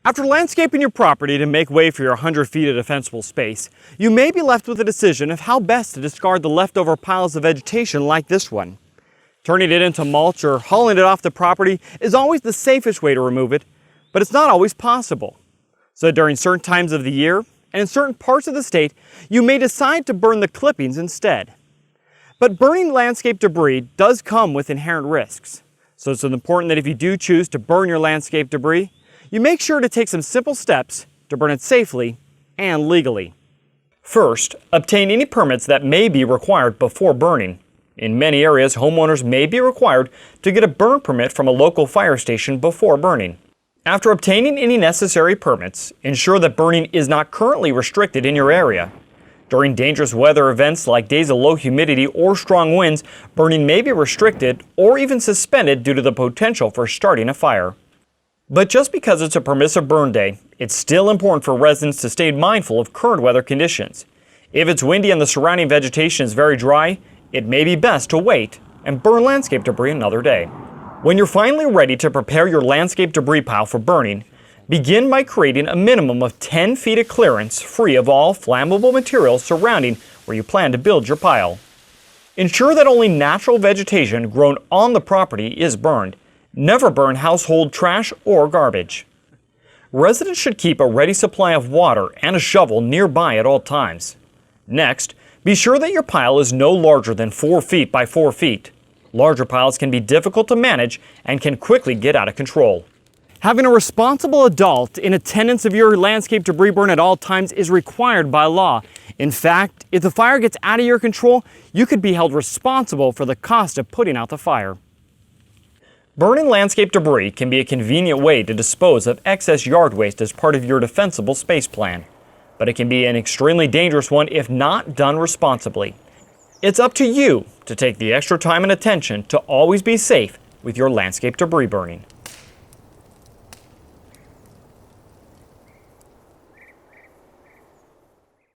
After landscaping your property to make way for your 100 feet of defensible space, you may be left with a decision of how best to discard the leftover piles of vegetation like this one. Turning it into mulch or hauling it off the property is always the safest way to remove it, but it's not always possible. So during certain times of the year and in certain parts of the state, you may decide to burn the clippings instead. But burning landscape debris does come with inherent risks. So it's important that if you do choose to burn your landscape debris, you make sure to take some simple steps to burn it safely and legally. First, obtain any permits that may be required before burning. In many areas, homeowners may be required to get a burn permit from a local fire station before burning. After obtaining any necessary permits, ensure that burning is not currently restricted in your area. During dangerous weather events like days of low humidity or strong winds, burning may be restricted or even suspended due to the potential for starting a fire. But just because it's a permissive burn day, it's still important for residents to stay mindful of current weather conditions. If it's windy and the surrounding vegetation is very dry, it may be best to wait and burn landscape debris another day. When you're finally ready to prepare your landscape debris pile for burning, begin by creating a minimum of 10 feet of clearance free of all flammable materials surrounding where you plan to build your pile. Ensure that only natural vegetation grown on the property is burned. Never burn household trash or garbage. Residents should keep a ready supply of water and a shovel nearby at all times. Next, be sure that your pile is no larger than 4 feet by 4 feet. Larger piles can be difficult to manage and can quickly get out of control. Having a responsible adult in attendance of your landscape debris burn at all times is required by law. In fact, if the fire gets out of your control, you could be held responsible for the cost of putting out the fire. Burning landscape debris can be a convenient way to dispose of excess yard waste as part of your defensible space plan. But it can be an extremely dangerous one if not done responsibly. It's up to you to take the extra time and attention to always be safe with your landscape debris burning.